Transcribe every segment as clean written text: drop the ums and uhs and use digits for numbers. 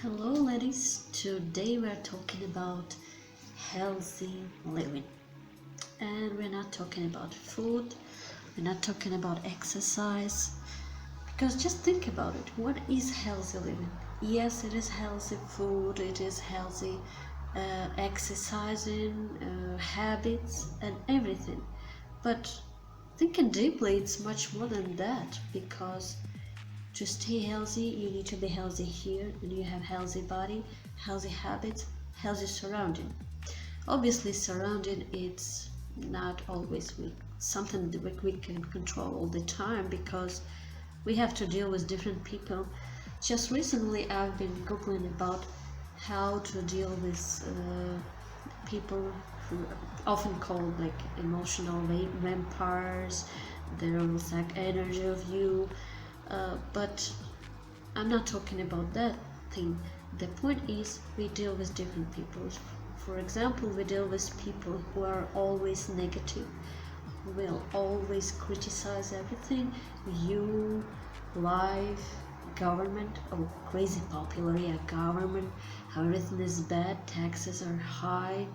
Hello, ladies. Today we're talking about healthy living. And we're not talking about food, we're not talking about exercise. Because just think about it, what is healthy living? Yes, it is healthy food, it is healthy exercising, habits, and everything. But thinking deeply, it's much more than that because to stay healthy you need to be healthy here, and you have healthy body, healthy habits, healthy surrounding. Obviously surrounding it's not always something that we can control all the time because we have to deal with different people. Just recently I've been googling about how to deal with people who are often called like emotional vampires. They will suck energy of you, but I'm not talking about that thing. The point is, we deal with different people. For example, we deal with people who are always negative, who will always criticize everything, you, life, government. Oh, crazy popular, yeah, government, how everything is bad, taxes are high,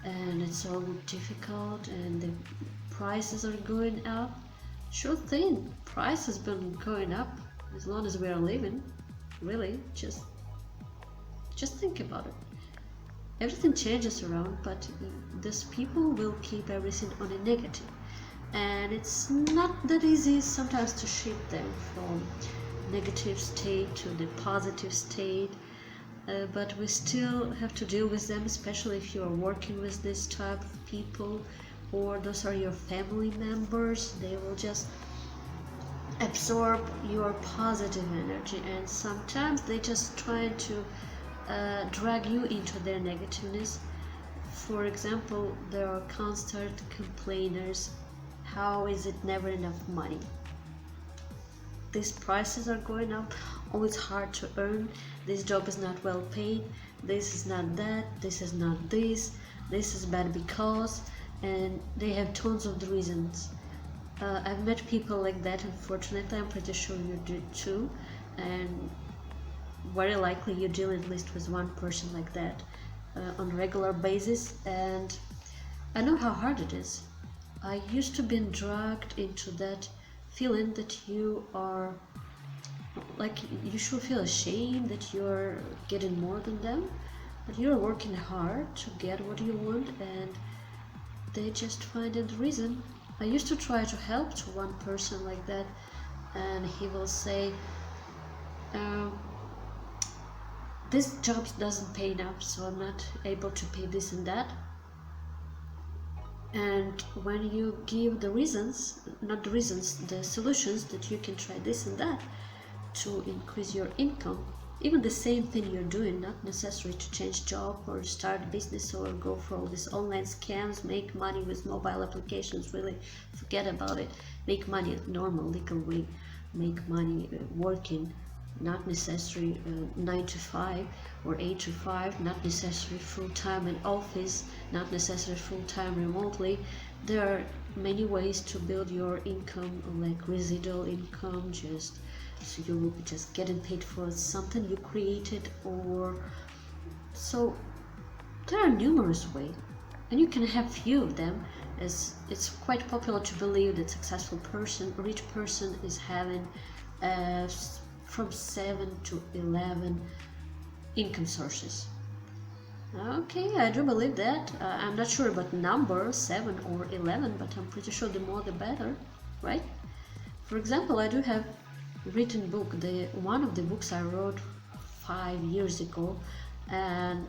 and it's all difficult, and the prices are going up. Sure thing, price has been going up as long as we are living. Really, just think about it. Everything changes around, but these people will keep everything on a negative, and it's not that easy sometimes to shift them from negative state to the positive state. But we still have to deal with them, especially if you are working with this type of people, or those are your family members. They will just absorb your positive energy, and sometimes they just try to drag you into their negativeness. For example, there are constant complainers. How is it never enough money? These prices are going up. Oh, it's hard to earn. This job is not well paid. This is not that. This is not this. This is bad because, and they have tons of the reasons. I've met people like that. Unfortunately, I'm pretty sure you do too, and very likely you deal at least with one person like that on a regular basis. And I know how hard it is. I used to be dragged into that feeling that you are like, you should feel ashamed that you're getting more than them, but you're working hard to get what you want, and they just find a reason. I used to try to help to one person like that, and he will say, um, this job doesn't pay enough, so I'm not able to pay this and that. And when you give the reasons, not the reasons, the solutions that you can try this and that to increase your income, even the same thing you're doing, not necessary to change job or start a business or go for all these online scams, make money with mobile applications, really forget about it. Make money at normal legal way, make money working, not necessary 9 to 5 or 8 to 5, not necessary full-time in office, not necessary full-time remotely. There are many ways to build your income, like residual income, just so you will be just getting paid for something you created. Or so there are numerous ways, and you can have few of them, as it's quite popular to believe that successful person, rich person, is having from 7 to 11 income sources. Okay, I do believe that. I'm not sure about number 7 or 11, but I'm pretty sure the more the better, right? For example, I do have written book. One of the books I wrote 5 years ago, and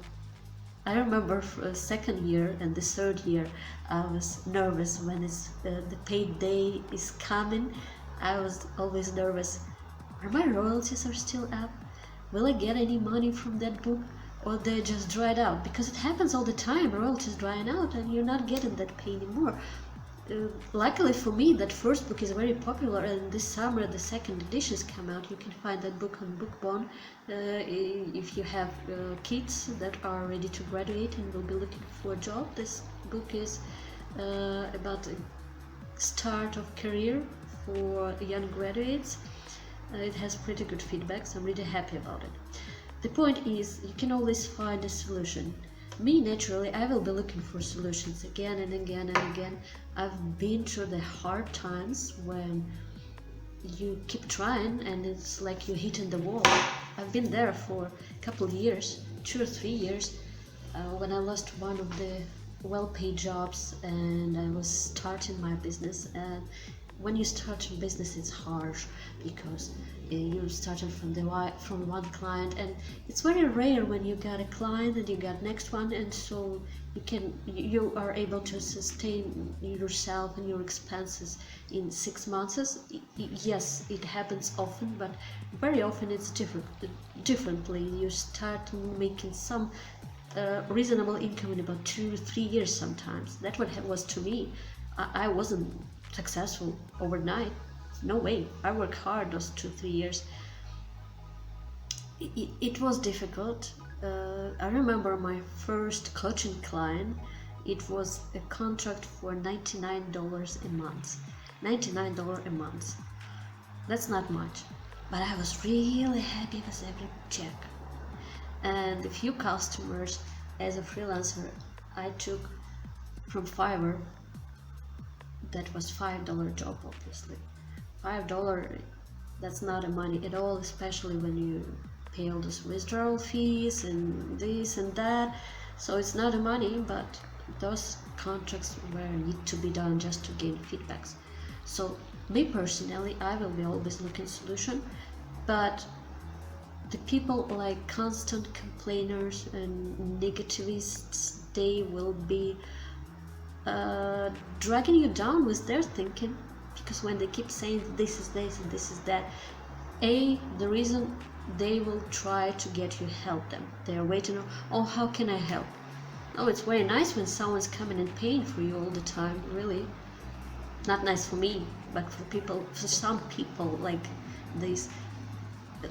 I remember for the second year and the third year I was nervous when the paid day is coming. I was always nervous. Are my royalties are still up? Will I get any money from that book? Or they just dried out? Because it happens all the time, royalties drying out and you're not getting that pay anymore. Luckily for me, that first book is very popular, and this summer the second editions come out. You can find that book on Bookbone if you have kids that are ready to graduate and will be looking for a job. This book is about the start of career for young graduates. It has pretty good feedback, so I'm really happy about it. The point is, you can always find a solution. Me, naturally, I will be looking for solutions again and again and again. I've been through the hard times when you keep trying and it's like you're hitting the wall. I've been there for a couple of years, 2 or 3 years, when I lost one of the well-paid jobs and I was starting my business. And when you start a business, it's harsh because you're starting from one client, and it's very rare when you got a client and you got next one, and so you are able to sustain yourself and your expenses in 6 months. Yes, it happens often, but very often it's differently. You start making some reasonable income in about 2 or 3 years sometimes. That's what was to me. I wasn't successful overnight. No way. I worked hard those 2 or 3 years. It was difficult. I remember my first coaching client. It was a contract for $99 a month. $99 a month. That's not much, but I was really happy with every check. And a few customers as a freelancer I took from Fiverr. That was $5 job, obviously. $5, that's not a money at all, especially when you pay all those withdrawal fees and this and that. So it's not a money, but those contracts were need to be done just to gain feedbacks. So me personally, I will be always looking solution, but the people like constant complainers and negativists, they will be dragging you down with their thinking, because when they keep saying this is this and this is that, the reason they will try to get you help them. They are waiting, oh, how can I help? Oh, it's very nice when someone's coming and paying for you all the time, really. Not nice for me, but for some people like this,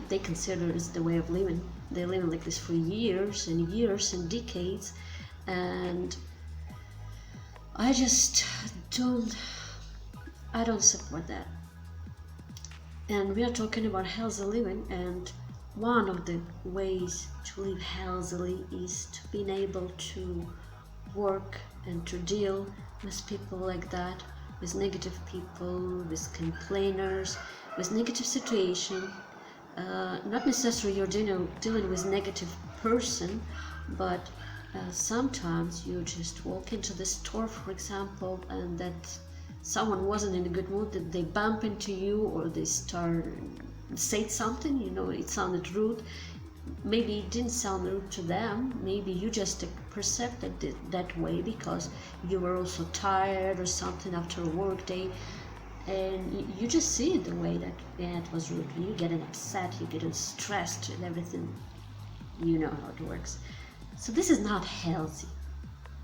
they consider it's the way of living. They're living like this for years and years and decades, and I just don't support that. And we are talking about healthy living, and one of the ways to live healthily is to being able to work and to deal with people like that, with negative people, with complainers, with negative situation. Not necessarily you're dealing with negative person, but sometimes you just walk into the store, for example, and that someone wasn't in a good mood, that they bump into you or they say something, it sounded rude. Maybe it didn't sound rude to them, maybe you just perceived it that way because you were also tired or something after a work day, and you just see it the way that it was rude. You getting upset, you getting stressed and everything. You know how it works. So this is not healthy.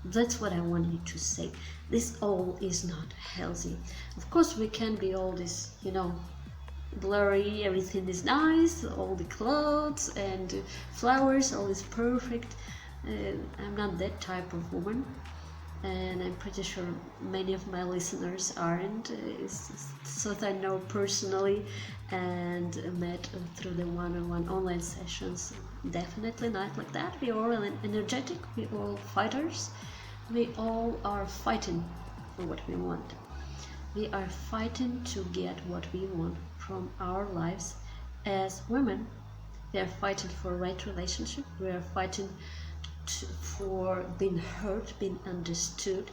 That's what I want you to say. This all is not healthy. Of course, we can be all this, blurry, everything is nice, all the clothes and flowers, all is perfect. I'm not that type of woman, and I'm pretty sure many of my listeners aren't. So that I know personally and met through the one-on-one online sessions. Definitely not like that. We are all energetic, we all fighters, we all are fighting for what we want. We are fighting to get what we want from our lives as women. We are fighting for a right relationship, we are fighting for being heard, being understood,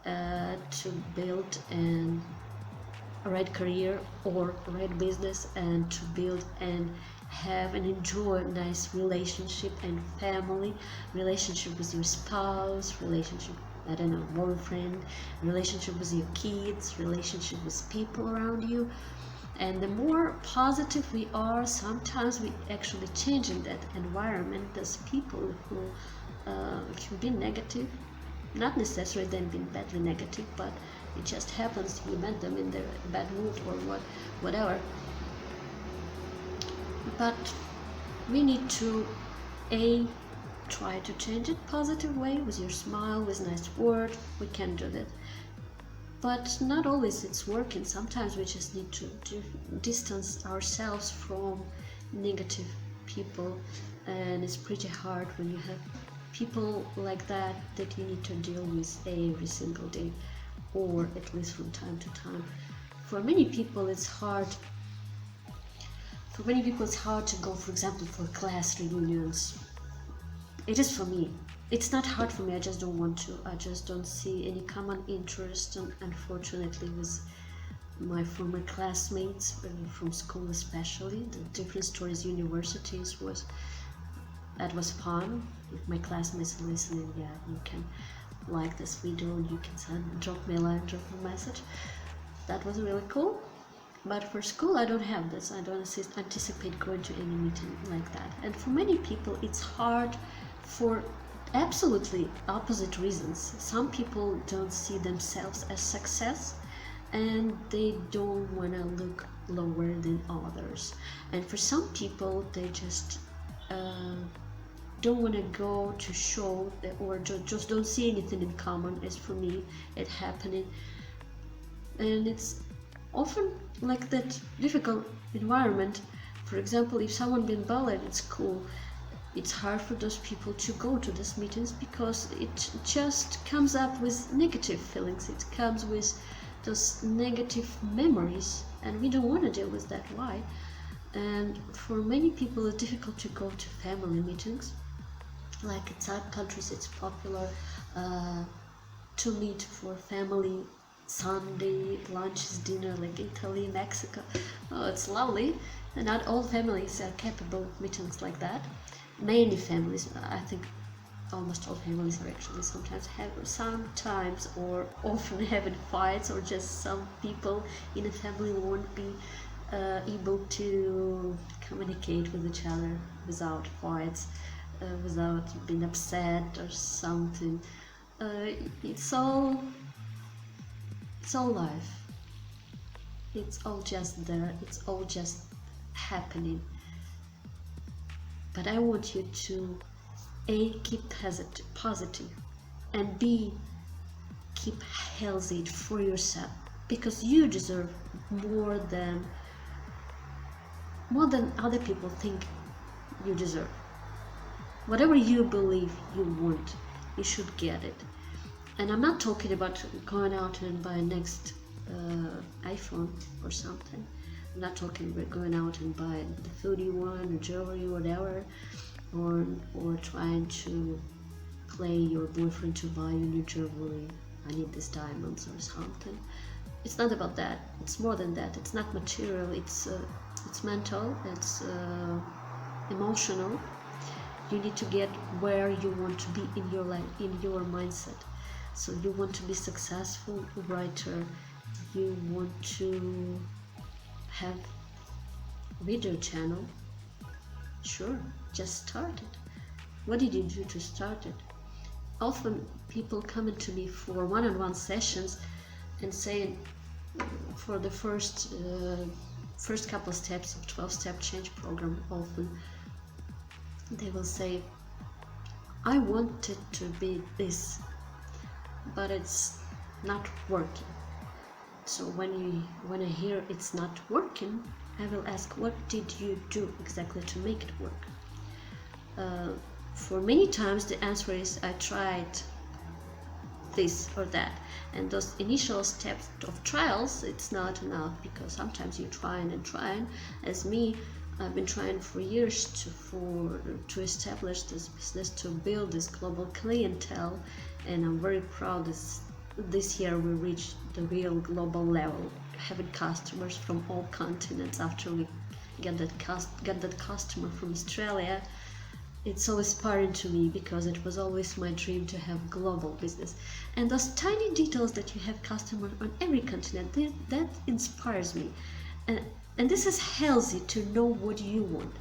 to build a right career or a right business, and to build and have and enjoy a nice relationship and family, relationship with your spouse, relationship, boyfriend, relationship with your kids, relationship with people around you. And the more positive we are, sometimes we actually change in that environment. There's people who can be negative, not necessarily them being badly negative, but it just happens you met them in their bad mood or whatever. But we need to try to change it positive way, with your smile, with nice word. We can do that, but not always it's working. Sometimes we just need to distance ourselves from negative people, and it's pretty hard when you have people like that you need to deal with every single day, or at least from time to time. For many people it's hard. For many people it's hard to go, for example, for class reunions. It is for me. It's not hard for me, I just don't want to. I just don't see any common interest, and unfortunately with my former classmates from school, especially the different stories, universities, that was fun. If my classmates are listening, yeah, you can like this video and you can drop me a line, drop me a message. That was really cool. But for school I don't have this. I don't anticipate going to any meeting like that. And for many people it's hard for absolutely opposite reasons. Some people don't see themselves as success, and they don't want to look lower than others. And for some people they just don't want to go to show that, or just don't see anything in common. As for me, it happening, and it's often like that difficult environment. For example, if someone been bullied at school, it's hard for those people to go to these meetings because it just comes up with negative feelings. It comes with those negative memories, and we don't want to deal with that. Why? And for many people it's difficult to go to family meetings. Like in some countries it's popular to meet for family Sunday lunches, dinner, like Italy, Mexico. Oh, it's lovely. And not all families are capable of meetings like that. Many families, I think almost all families are actually sometimes or often having fights, or just some people in a family won't be able to communicate with each other without fights, without being upset or something. It's all life. It's all just there. It's all just happening. But I want you to keep positive, and keep healthy for yourself, because you deserve more than other people think you deserve. Whatever you believe you want, you should get it. And I'm not talking about going out and buy next iPhone or something. I'm not talking about going out and buy the food you want, or jewelry, or whatever, or trying to play your boyfriend to buy you new jewelry. I need these diamonds or something. It's not about that. It's more than that. It's not material. It's mental. It's emotional. You need to get where you want to be in your life, in your mindset. So you want to be successful writer. You want to have video channel. Sure, just start it. What did you do to start it? Often people come to me for one-on-one sessions and say, for the first couple steps of 12-step change program, often they will say, I want it to be this, but it's not working. So when I hear it's not working, I will ask, what did you do exactly to make it work? For many times the answer is, I tried this or that, and those initial steps of trials, it's not enough, because sometimes you're trying and trying. As me, I've been trying for years to establish this business, to build this global clientele, and I'm very proud this year we reached the real global level, having customers from all continents. After we get that customer from Australia, it's so inspiring to me, because it was always my dream to have global business. And those tiny details that you have customers on every continent, that inspires me. And this is healthy, to know what you want.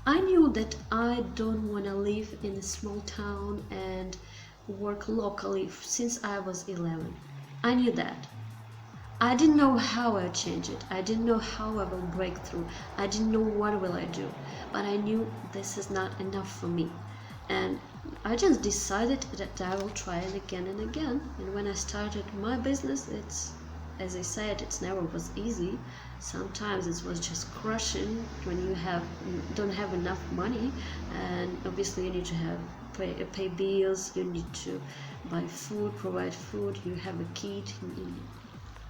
I knew that I don't want to live in a small town and work locally since I was 11. I knew that. I didn't know how I'd change it. I didn't know how I will break through. I didn't know what will I do. But I knew this is not enough for me. And I just decided that I will try it again and again. And when I started my business, as I said, it's never was easy. Sometimes it was just crushing when you don't have enough money, and obviously you need to have pay bills, you need to buy food, provide food, you have a kid,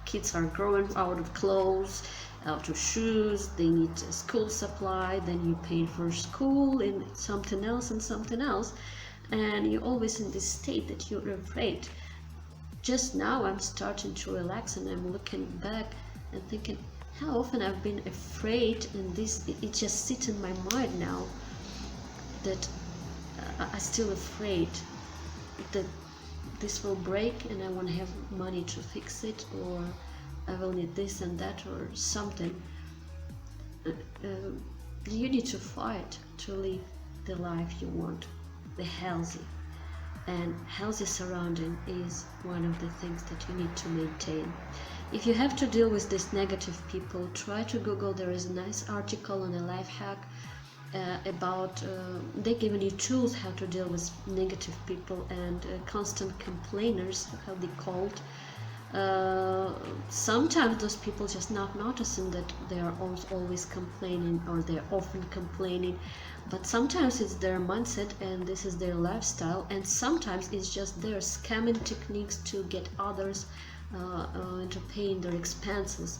kids are growing out of clothes, out of shoes, they need school supply, then you pay for school and something else and something else, and you're always in this state that you're afraid. Just now I'm starting to relax and I'm looking back and thinking how often I've been afraid, and it just sits in my mind now that I'm still afraid that this will break and I won't have money to fix it, or I will need this and that or something. You need to fight to live the life you want, the healthy. And healthy surrounding is one of the things that you need to maintain. If you have to deal with these negative people, try to Google. There is a nice article on a life hack about they giving you tools how to deal with negative people and constant complainers, how they called. Sometimes those people just not noticing that they are always complaining, or they're often complaining, but sometimes it's their mindset and this is their lifestyle, and sometimes it's just their scamming techniques to get others into paying their expenses.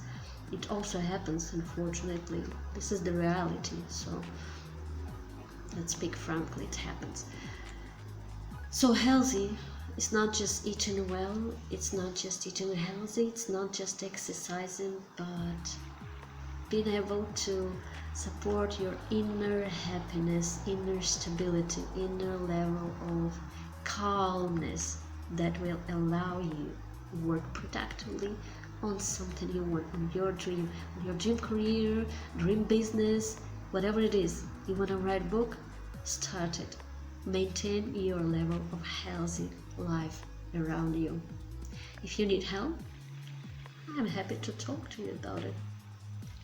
It also happens, unfortunately. This is the reality, so let's speak frankly, it happens. So healthy, it's not just eating well, it's not just eating healthy, it's not just exercising, but being able to support your inner happiness, inner stability, inner level of calmness that will allow you to work productively on something you want, on your dream career, dream business, whatever it is. You want to write a book? Start it. Maintain your level of healthy life around you. If you need help, I'm happy to talk to you about it.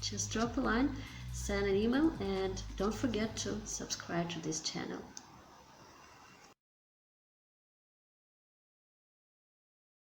Just drop a line, send an email, and don't forget to subscribe to this channel.